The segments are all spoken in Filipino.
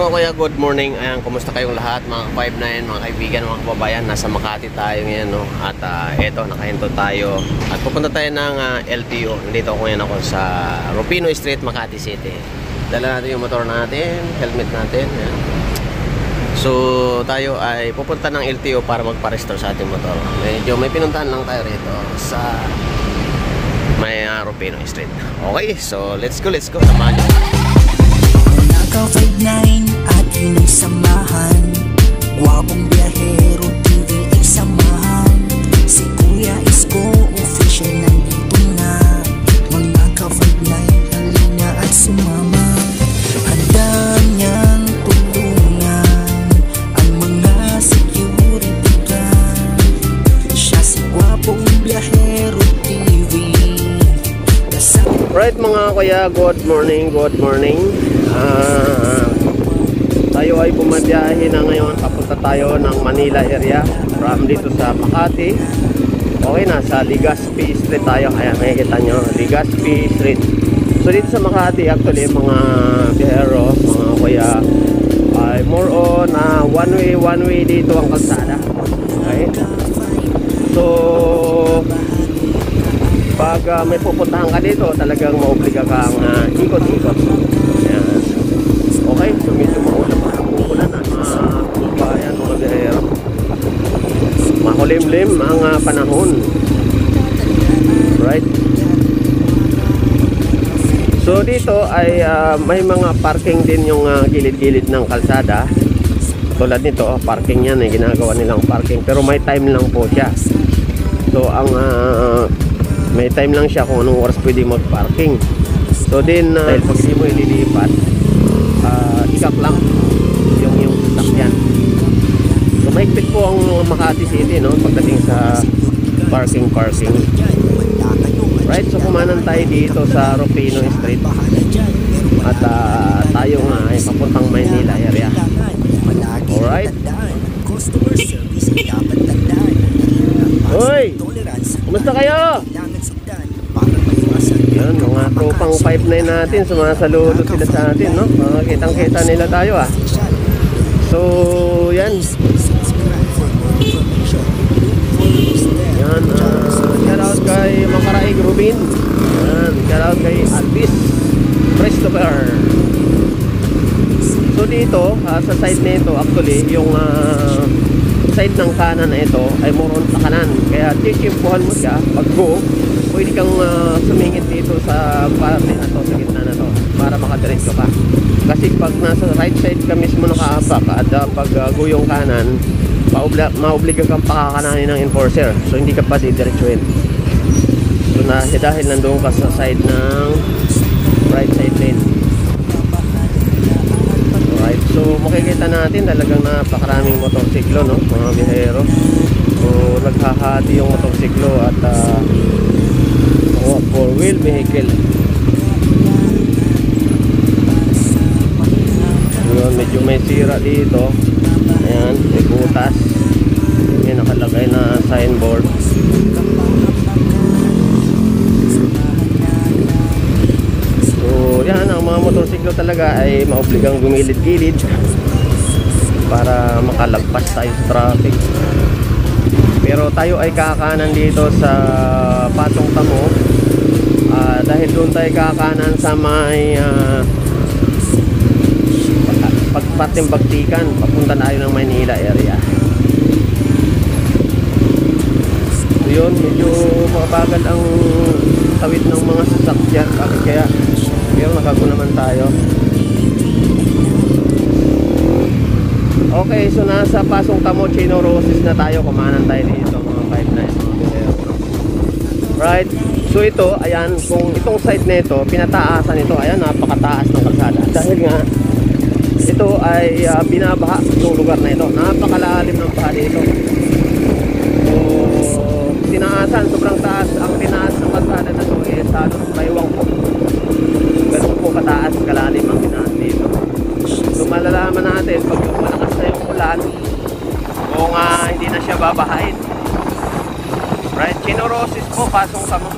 Kuya, good morning. Ayan, kumusta kayong lahat mga 5-9, mga kaibigan, mga kababayan. Nasa Makati tayo ngayon, no? At eto, nakahinto tayo. At pupunta tayo ng LTO. Nandito ako ngayon sa Rufino Street, Makati City. Dala natin yung motor natin, helmet natin. Ayan. So, tayo ay pupunta ng LTO para magpa-restore sa ating motor. Medyo may pinuntahan lang tayo rito sa may Rufino Street. Okay, so let's go, Samahan nyo. Nakaw 5-9 atin ay samahan. Guwapong biyahero TV ay samahan. Si Kuya Isko official nandito na. Mga ka 5-9 halina at sumama. Handa niyang tulungan ang mga security guard. Siya si Guwapong Biyahero TV. Right mga kuya, good morning. Tayo ay bumabiyahe na ngayon. Papunta tayo ng Manila area from dito sa Makati. Okay, nasa Legazpi Street tayo. Ayan, makikita nyo, Legazpi Street. So dito sa Makati, actually mga biyahero, mga kuya, ay more on one way dito ang kalsada. Okay, so pag may pupuntahan ka dito, talagang maobliga kang ikot-ikot. Ayan. Okay, so medyo maulan na ayan, mga biyahero. Makulimlim ang panahon. Right? So dito ay may mga parking din yung gilid-gilid ng kalsada. Tulad nito, parking yan, ginagawa nilang parking. Pero may time lang po siya. So ang may time lang siya kung anong oras pwede mag-parking. So din, dahil pag di mo ililipat, ikak lang yung sasakyan. So mahigpit po ang Makati City, no? Pagdating sa parking. Right, so kumanan tayo dito sa Rufino Street. At tayo nga ay papuntang Maynila area. Alright. Hoy! Kumusta kayo? Yan, mga tropang 5-9 natin, sumasaludo sila sa atin, no? Kitang-kita nila tayo, So, yan. Yan, shout out kay Makaraig Rubin. Yan, shout out kay Alvis Christopher. So, dito, sa side na ito, actually, yung side ng kanan na ito ay more on sa kanan. Kaya, chikimpuhan mo siya, pag go, pwede kang sumingit dito sa parte na to, sa gitna na to, para makadiretso ka. Kasi pag nasa right side ka mismo nakaapak at pag guyong kanan, maobliga kang pakakananin ng enforcer. So hindi ka pa didiretsuhin. So dahil nandoon ka sa side ng right side lane. Alright, so makikita natin talagang napakaraming motorsiklo, no, mga biyahero. So naghahati yung motorsiklo at 4-wheel vehicle. Yun, medyo may sira dito. Ayan, may butas. May nakalagay na signboard. So yan, ang mga motorsiklo talaga ay maobligang gumilid-gilid para makalagpas tayo sa traffic. Pero tayo ay kakanan dito sa Patong Tamo. Dahil doon tayo kakanan sa may pagpating Bagtikan, papunta tayo ng Maynila area. So yun, medyo mabagal ang tawid ng mga sasakyan. Bakit kaya? Pero nakago naman tayo. Okay, so nasa Pasong Tamo, Chino Roses na tayo. Kumanan tayo dito, mga 5-9. Right? So ito, ayan, kung itong side na ito, pinataasan ito, ayan, napakataas ng kalsada. Dahil nga, ito ay binabaha itong lugar na ito. Napakalalim ng baha dito. So, tinaasan, sobrang taas. Ang tinaas ng kalsada na ito is maywang po. Ganun po kataas, kalalim ang tinaas dito. So, malalaman natin pag yung malakas na yung ulan, kung hindi na siya babahain. Right, Chino Roses po, Pasong Tamo.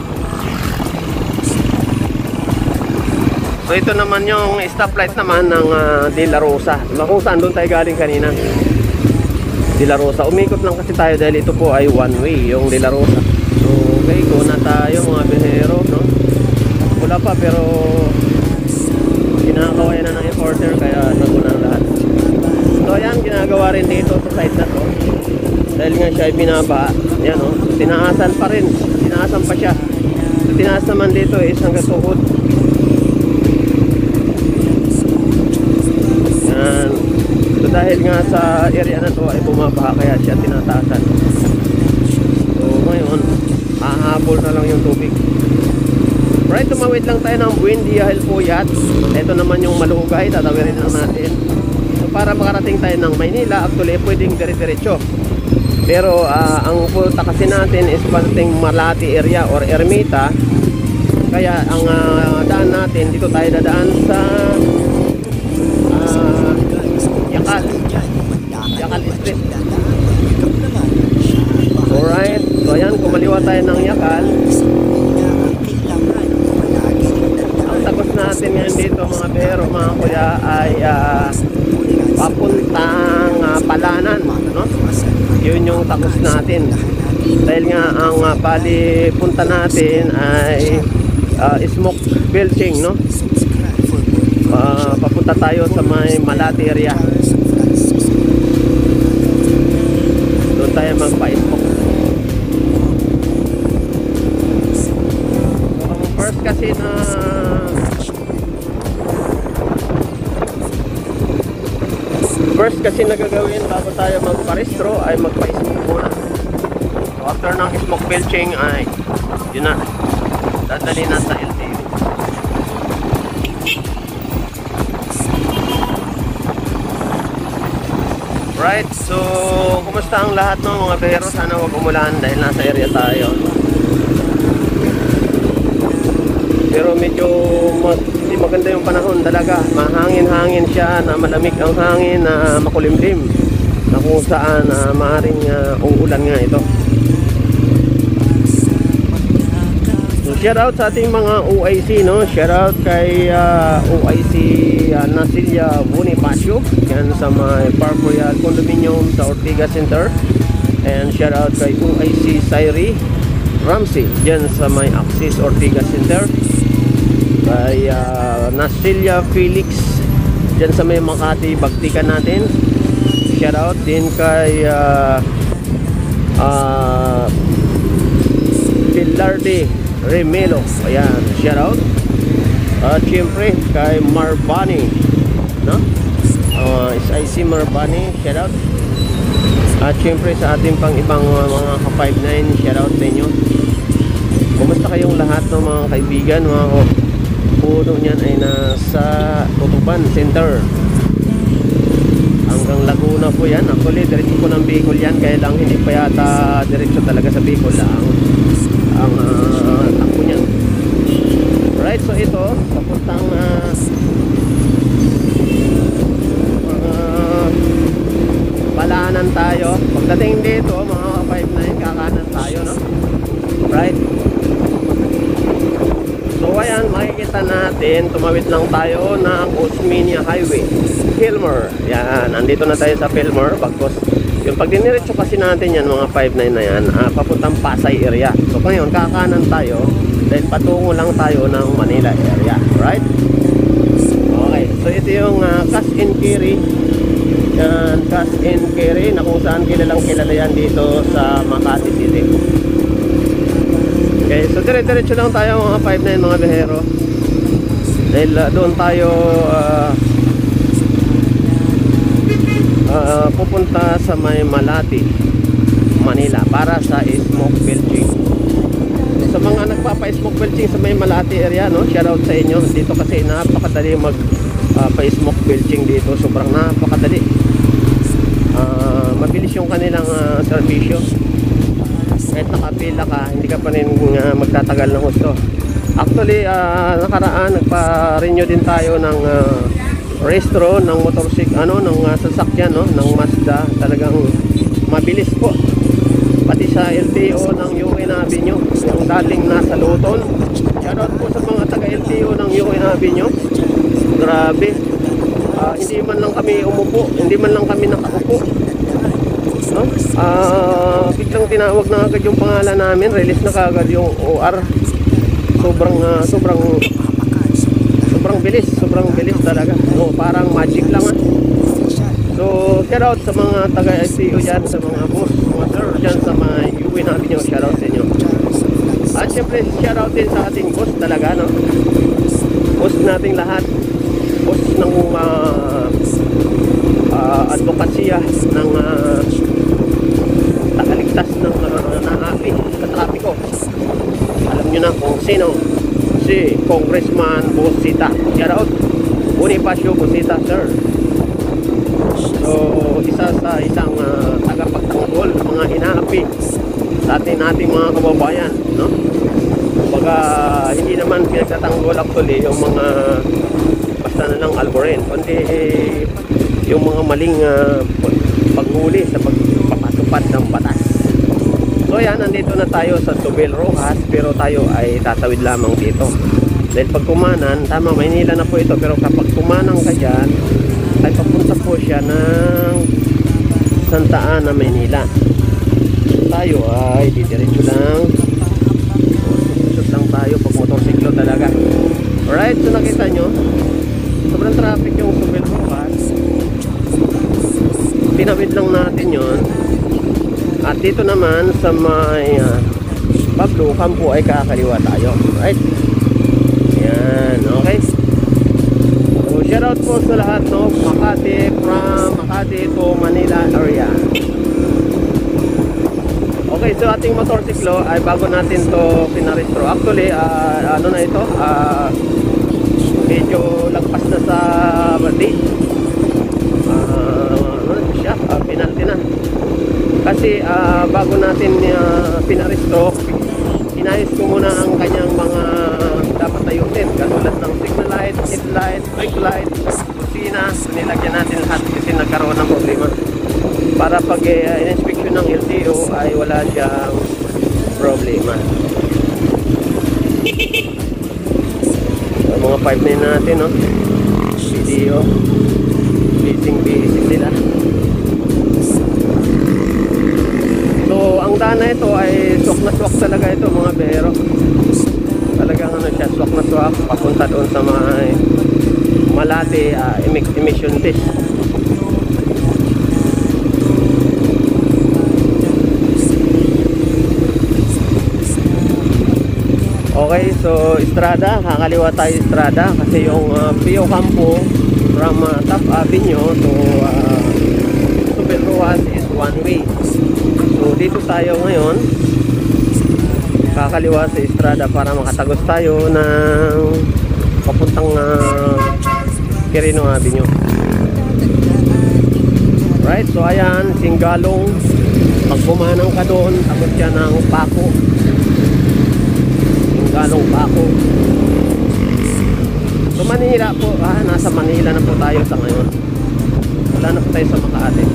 So ito naman yung stoplight naman ng De La Rosa. Kung saan doon tayo galing kanina. De La Rosa. Umikot lang kasi tayo dahil ito po ay one way, yung De La Rosa. So okay, go na tayo mga bihero, no? Wala pa pero kinakaway na ng importer kaya nago na lahat. So ayan, ginagawa rin dito sa site na to. Dahil nga siya ay binaba. Ayan o, tinaasan pa rin. Tinaasan pa siya. So tinaas naman dito is hanggang tuhod. Yan. So dahil nga sa area na to ay bumaba kaya siya tinataasan. So ngayon, hahabol na lang yung tubig. Right, tumawid lang tayo ng Buendia Hill Puyat. Ito naman yung Malugay, tatawirin lang natin. So para makarating tayo ng Maynila, actually pwedeng dire-diretso. Pero ang punta kasi natin is panting Malati area or Ermita. Kaya ang daan natin, dito tayo dadaan sa Yakal Street. Alright, so ayan, kumaliwa tayo ng Yakal. Ang tagos natin ngayon dito mga bero, mga kuya, ay papuntang Palanan, no? Yun yung tagos natin. Dahil nga ang bali punta natin ay Smoke Belching, no? Papunta tayo sa may Malati area. Doon tayo magpa-smoke. First kasi na nagagawin bago tayo magpa-restro ay magpa-smoke muna. So after ng smoke belching ay yun na, dadali na sa LTO. Right, so kumusta ang lahat ng mga bihero? Sana wag umulan dahil nasa area tayo. Pero medyo hindi maganda yung panahon talaga. Mahangin-hangin siya, na malamig ang hangin, na makulimlim, na kung saan maaaring uulan nga ito. So shout out sa ating mga OIC, no? Shout out kay OIC Nasilia Bonifacio, yan sa may Park Royal Condominium sa Ortigas Center. And shout out kay OIC Sairi Ramsey, yan sa may Axis Ortigas Center. Kay Nasilia Felix dyan sa may Makati Bagtikan natin. Shout out din kay Pilarde Remelo, ayan, shout out. At syempre kay Marbani, no? SIC Marbani, shout out. At syempre sa ating pang ibang mga ka-59, shout out sa inyo. Kumusta kayong lahat ng mga kaibigan, mga puno niyan ay nasa Tutuban Center hanggang Laguna po yan. Actually diretso po ng Bicol yan, kaya lang hindi pa yata diretso talaga sa Bicol lang ang takbo niyan. Right, so ito papuntang Palanan tayo. Pagdating dito mga 5-9 kakanan tayo, no? Right, so ayan, makikita natin, tumawid lang tayo ng Osmeña Highway, Pilmer. Yan, nandito na tayo sa Pilmer. Bagkos yung pag diniretso kasi natin yan mga 5-9 na yan, papuntang Pasay area. So ngayon kakanan tayo dahil patungo lang tayo ng Manila area. Right, okay, so ito yung cash and carry. Yan, cash and carry na kung saan kilalang kilala yan dito sa Makati City. Okay, so dire-diretso lang tayo mga 5-9 mga bihero. Dahil doon tayo pupunta sa may Malati, Manila para sa smoke belching. Sa mga nagpapa-smoke belching sa may Malati area, no? Shout out sa inyo. Dito kasi napakadali pa-smoke belching dito. Sobrang napakadali. Mabilis yung kanilang serbisyo. Kahit nakapila ka, hindi ka pa rin magtatagal ng gusto. Actually, nakaraan nagpa-renew din tayo ng restro ng motorcycle, ng sasakyan, no, ng Mazda. Talagang mabilis po. Pati sa LTO ng UNAV nyo, yung dating nasa Luton. Shoutout po sa mga taga taga-LTO ng Yukoy Avenue. Grabe. Hindi man lang kami umupo, hindi man lang kami nakaupo. No? Biglang tinawag na agad yung pangalan namin, release na kagad yung OR. Sobrang bilis talaga. No, parang magic lang ah. So, shout out sa mga taga-LTO dyan, sa mga boss, mga sir dyan sa mga Yukoy Avenue, shout out sa inyo. At syempre, shout out din sa ating boss talaga, no? Boss nating lahat. Boss ng advokasya ng tagaligtas ng naapi sa trapiko. Alam nyo na kung sino, si Congressman Busita. Shout out Bonifacio Busita, sir. So, isa sa isang tagapagtanggol ng mga inaapi sa nating mga kababayan, no? Kumbaga, hindi naman pinagtatanggol actually yung mga basta na lang alborin, kundi yung mga maling paghuli sa pagpapatupad ng batas. So yan, nandito na tayo sa Tubel Rojas, pero tayo ay tatawid lamang dito. Dahil pag kumanan, tama, Maynila na po ito, pero kapag kumanang ka dyan, ay papunta po siya ng Santa Ana, Maynila. Tayo ay didiretso lang. Susot lang tayo pag motorsiklo talaga. Alright, so nakita nyo, sobrang traffic yung Tubel Rojas. Tinawid lang natin yon. At dito naman sa may Pablo Campo ay kakaliwa tayo. Right? Yan, okay. So shout out po sa lahat, no? Makati, from Makati to Manila area. Okay, so ating motorsiklo ay bago natin to pinarestro. Actually, ano na ito? Medyo lagpas na sa date. Penalty na. Kasi bago natin pinarestro, inayos ko muna ang kanyang mga dapat ayusin. Katulad ng signal light, headlight, brake light, kusina. Nilagyan natin lahat kasi nagkaroon ng problema. Para pag in-inspection ng LTO ay wala siyang problema. So, mga 5 minutes natin, no? Video. Bising nila. So, ang daan na ito ay swak na swak talaga ito, mga bero. Talagang ano siya, swak na swak, papunta doon sa mga Malate emission test. Okay, so Estrada, kakaliwa tayo Estrada kasi yung Pio Campo from Top Avenue to Tubel Rojas is one way. So dito tayo ngayon, kakaliwa sa Estrada para makatagos tayo ng papuntang Quirino Avenue. Right, so ayan, Singgalong. Pag bumanang ka doon, tagos siya ng Paco. Singgalong Paco. So Manila po, nasa Manila na po tayo sa ngayon. Wala na po tayo sa Makati.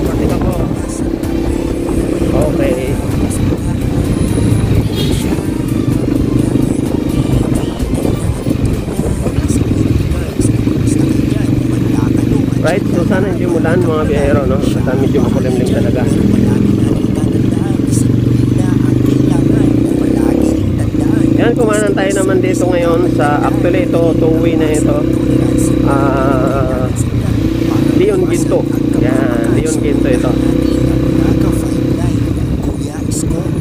Matik ako. Okay. Right, so sana hindi umulan mga biyahero, no? Kasi medyo makulimlim talaga. Yan, kumanan tayo naman dito ngayon sa, actually ito, two-way na ito. Leon Ginto. Yan, Leon Ginto ito.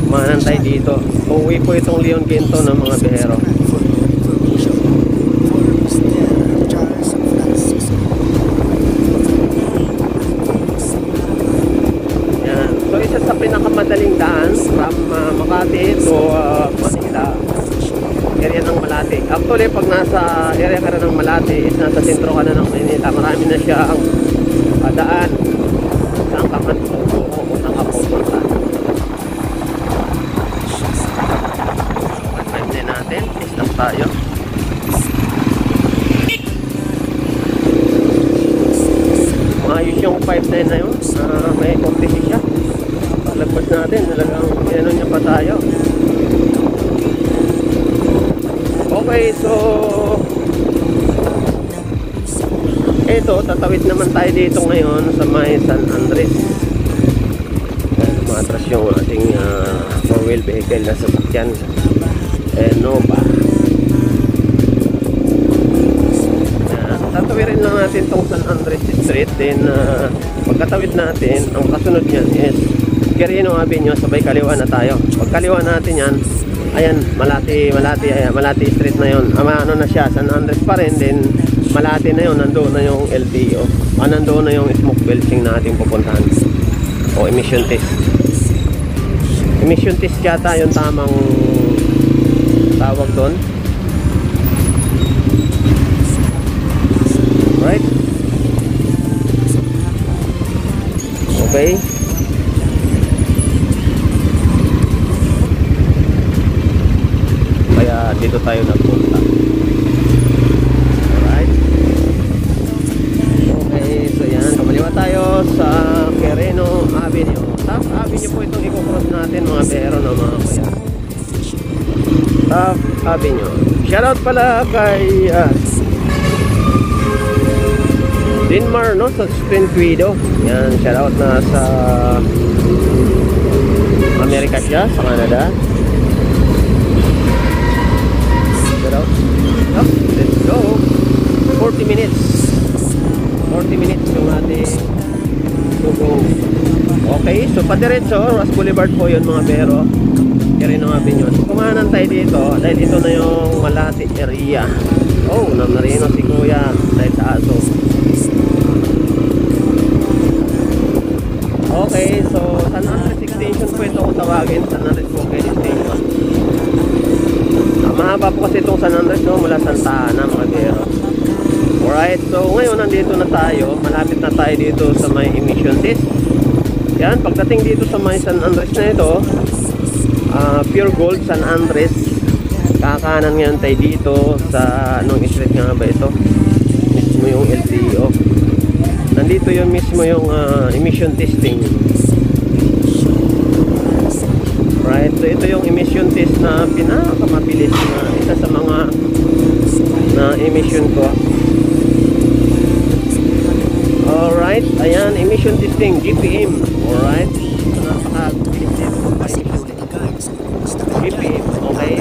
Kumanan tayo dito. Two-way po itong Leon Ginto ng mga biyahero. Pinakamadaling daan from Makati to Manila, area ng Malate. Actually, pag nasa area ka na ng Malate, is nasa sentro ka na ng Manila, marami na siya ang daan saan ka man o saan ka pupunta. Pag-time din natin, stop tayo. Maayos yung 5-9 na yun, may courtesy siya. Lagpas natin, talagang ano niya pa tayo. Okay, so ito, tatawid naman tayo dito ngayon sa may San Andres. Matras yung ating 4-wheel vehicle na sasakyan Nova. Tatawirin lang natin tong San Andres Street. Then pagkatawid natin, ang kasunod niyan is Quirino Avenue, sabay kaliwa na tayo. Pag kaliwa natin yan, ayan, Malati Street na yun. Ano na siya, San Andres pa rin. Then Malati na yun, nandoon na yung LTO. Nandoon na yung smoke belching na ating pupuntahan. O emission test. Emission test yata yung tamang tawag doon. Right? Okay. Kaya dito tayo nagpunta. Alright. Okay, so yan. Kamaliwa tayo sa Quirino Avenue. Taft Avenue po itong i-cross natin mga pero na mga kuya. Taft Avenue. Shoutout pala kay Dinmar, no? Sa Spinquido. Yan, shoutout na sa Amerika siya, sa Canada. Shoutout. Oh, let's go. 40 minutes. 40 minutes yung ating to go. Okay, so padiretso, Ross Boulevard po yun mga bero. Quirino Avenue. Kumanan tayo dito, dahil ito na yung Malati area. Oh, namarino si Kuya dahil sa aso. Okay, so San Andres Extension po ito kung tawagin, San Andres Bukid Extension. Mahaba po kasi itong San Andres, no? Mula Santa Ana mga bero. Alright, so ngayon nandito na tayo, malapit na tayo dito sa may emission test. Yan, pagdating dito sa may San Andres na ito, Pure Gold San Andres, kakanan ngayon tayo dito sa anong street nga ba ito? Mismo yung LTO. Nandito yung mismo yung emission testing. Right, so ito yung emission test na pinakamabilis na isa sa mga na emission ko. Alright, ayan, emission testing, GPM. Alright, so napakabilis nito. GPM, okay,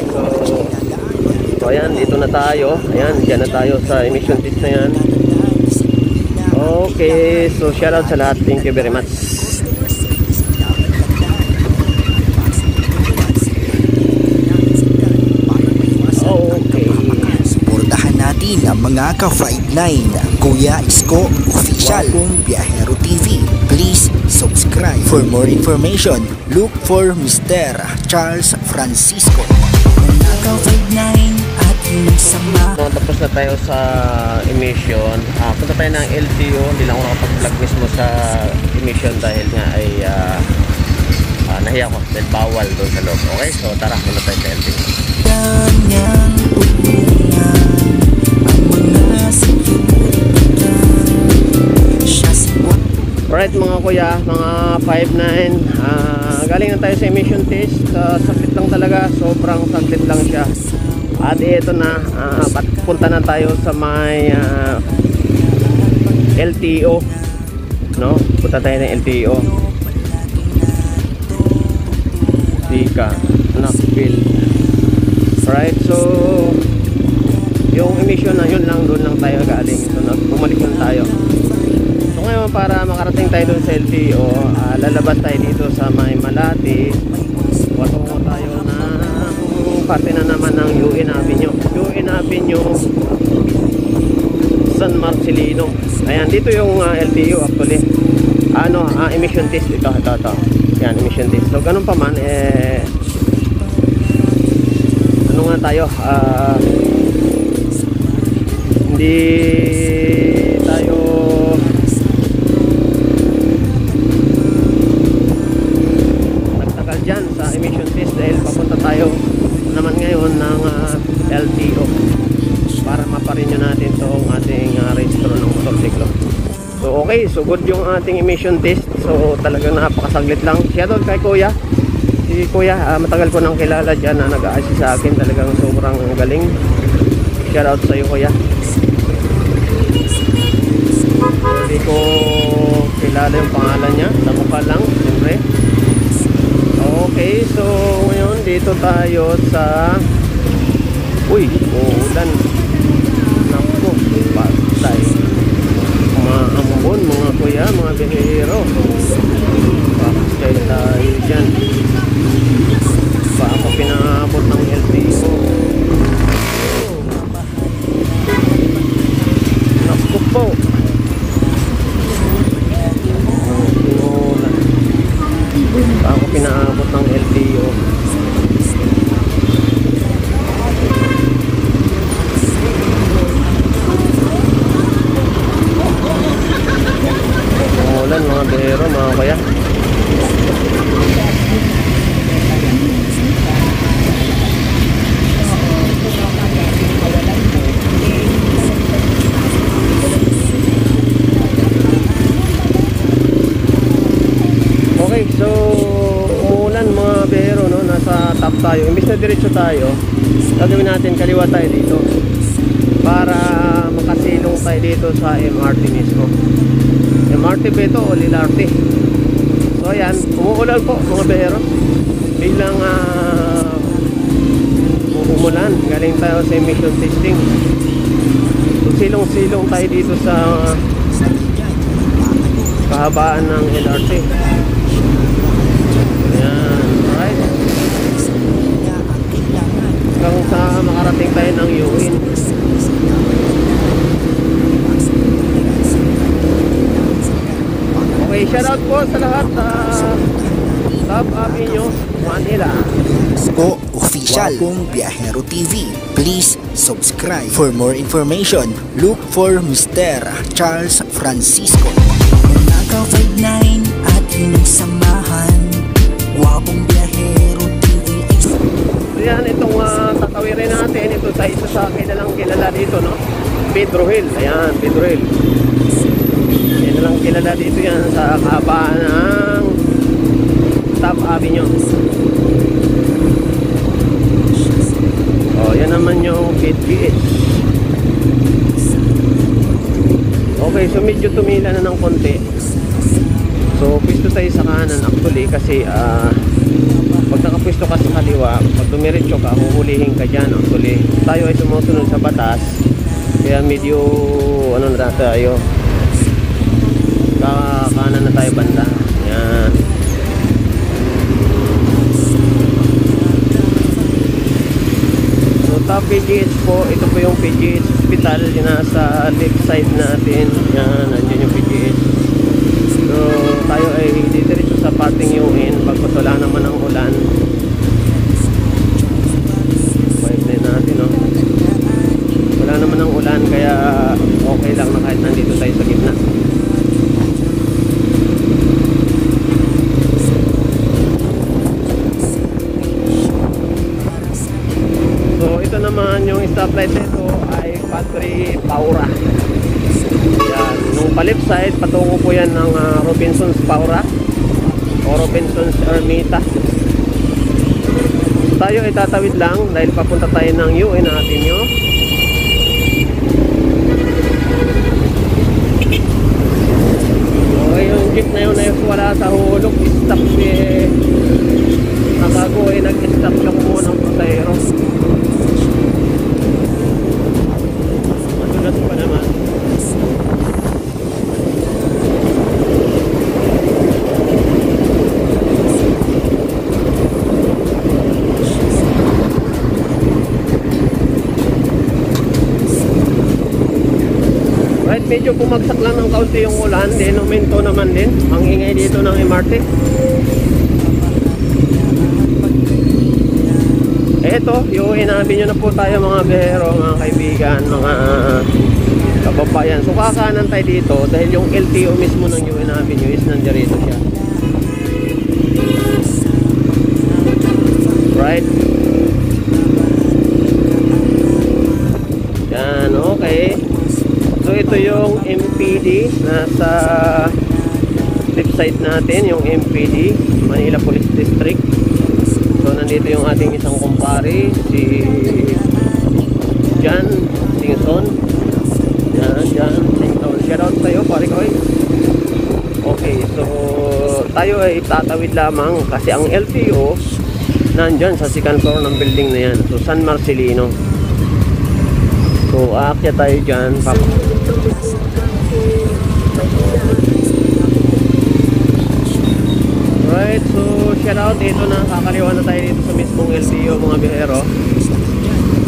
so ayan, dito na tayo. Ayan, dyan na tayo sa emission test na yan. Okay, so shoutout sa lahat. Thank you very much. Okay. Suportahan natin ang mga ka-59 Kuya Isko Official Biyahero TV. Please subscribe. For more information, look for Mr. Charles Francisco. Mga ka-59 at yung sama. Tapos na tayo sa emission. Punta tayo ng LTO. Hindi lang ako nakapag-vlog mismo sa emission dahil nga ay nahiya ko dahil bawal doon sa loob. Okay, so tara, muna tayo sa LTO. Kanyang tulungan ang mga siya siwa. Alright mga kuya, mga 5'9", galing na tayo sa emission test. Saglit lang talaga, sobrang saglit lang siya. At ito na, punta na tayo sa may LTO, no? Punta tayo ng LTO. Tika, Knoxville. Alright, so yung emission na yun lang, doon lang tayo galing. So bumalik lang tayo. So ngayon, para makarating tayo doon sa LTO, lalabas tayo dito sa may Malati. Patungo tayo na parte na naman ng UN Avenue. UN Avenue San Marcelino. Ayan, dito yung LTO actually. Emission test ito. Yan, emission test. So ganun pa man, ano nga tayo, hindi tayo nagtagal dyan sa emission test dahil papunta tayo naman ngayon ng LTO para maparenew natin itong ating registro ng motorsiklo. So okay, so good yung ating emission test. So talagang napakasaglit lang. Shoutout kay Kuya. Si Kuya, matagal ko nang kilala dyan na nag-a-assist sa akin. Talagang sobrang galing. Shout out sa iyo, Kuya. Hindi ko kilala yung pangalan niya. Sa mukha lang, siyempre. Okay, so ngayon dito tayo sa... Uy, uulan. Naku, patay. Maambon mga kuya, mga bihero. Patay tayo dyan. Baka pinabot ng LTO. Naku po. Baka pinabot ng LTO. Umulan mga bihero, mga kuya. Okay, so umulan mga bihero, no? Nasa top tayo. Imbis na diretso tayo, gagawin natin kaliwa tayo dito para makasilong tayo dito sa MRT mismo. MRT ba ito o LRT? So ayan, umuulan po mga bihero. Biglang umulan. Galing tayo sa emission testing. So silong-silong tayo dito sa kahabaan ng LRT. Ayan, alright. Hanggang sa makarating tayo ng Yuin. Okay, shoutout po sa lahat sa Top Avenue, Manila. Isko Official Wapong Biyahero TV. Please subscribe. For more information, look for Mr. Charles Francisco. Mga ka-59 ating samahan. Wapong Biyahero TV. So yan, itong tatawirin natin. Ito sa isa sa kilalang kilala dito, no? Pedro Hill. Ayan, Pedro Hill. Yan lang kilala dito yan sa kahabaan ng Top Avenue. Oh, yan naman yung PGH. Okay, so medyo tumila na ng konti. So pwesto tayo sa kanan actually kasi pag nakapwesto ka sa kaliwa, pag dumiretso ka, huhulihin ka dyan actually. Tayo ay sumusunod sa batas, kaya medyo ano na tayo, kanan na tayo banda. Yan. So top PGH po, ito po yung PGH hospital, yung nasa left side natin. Yan, nandiyan yung PGH. So tayo ay didiretso sa parting Yuin pagkat wala naman ang ulan. Pipeline natin, no? Wala naman ang ulan, kaya okay lang na kahit nandito tayo sa gitna. So ito naman yung stoplight nito ay Padre Paura. Yan, nung pa-left side patungo po yan ng Robinson's Paura o Robinson's Ermita. So, tayo ay tatawid lang dahil papunta tayo ng Yuin natin yun. Okay, yung jeep na yun ay wala sa hulog, stop eh. Nakago ay nag-stop lang po ng pasahero. Madulas pa naman. Right, medyo bumagsak lang ng kaunti yung ulan, din uminto naman din ang ingay dito ng MRT. Eto, yung inabi nyo na po tayo mga bihero, mga kaibigan, mga kababayan. So kakanan tayo dito dahil yung LTO mismo ng UN Avenue is nandirito siya. Right? Yan, okay. So ito yung MPD nasa left side natin yung MPD, Manila Police District. So nandito yung ating isang kumpare, si Jan Singson. Jan Singson. Shout out sa'yo, pare ko. Okay, so tayo ay tatawid lamang kasi ang LTO nandyan sa second floor ng building na yan. So San Marcelino. So aakyat tayo dyan. Right, so shout out dito na kakaliwa na tayo dito sa mismong LTO mga bihero.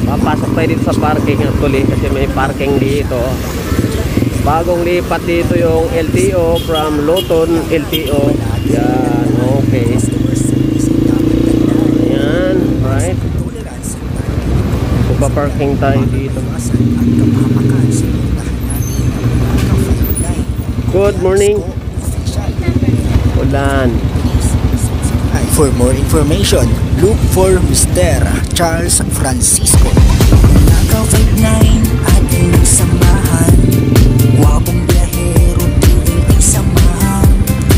Papasok tayo dito sa parking actually kasi may parking dito. Bagong lipat dito yung LTO from Loton LTO. Yan, okay. Yan, right. So pa-parking tayo dito. Good morning. Ulan. For more information, look for Mr. Charles Francisco. Naka-59 ating samahan. Wapong biyahero, TV ay samahan.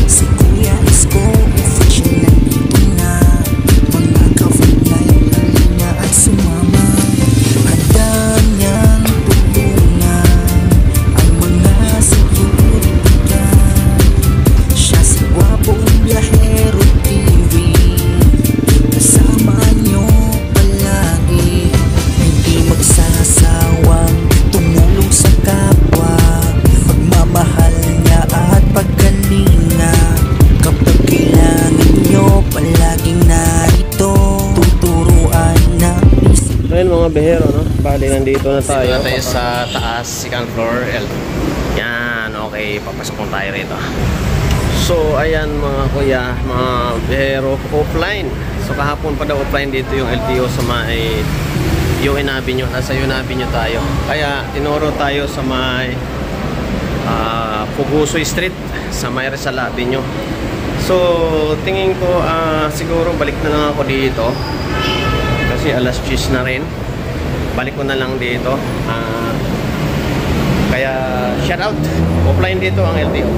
Si Kuya Isko, official nandito na. Mga ka-59 halina at sumama. Handa niyang tulungan ang mga seguridad. Siya si Wapong Biyahero TV. Kasama nyo palagi. Hindi magsasawang tumulong sa kapwa. Pagmamahal niya at pagkalinga. Kapag kailangan nyo palaging narito. Tuturuan na isip. So yun mga bihero, no? Bali nandito na tayo. Dito na tayo sa taas, second floor. Yan, okay. Papasok na tayo rito. So ayan mga kuya, mga bihero, offline. So kahapon pa daw offline dito yung LTO sa may UN Avenue. Nasa UN Avenue tayo. Kaya tinuro tayo sa may Pugusoy Street, sa may Rizal Avenue. So tingin ko siguro balik na lang ako dito kasi alas 10 na rin. Balik ko na lang dito. Kaya shout out, offline dito ang LTO.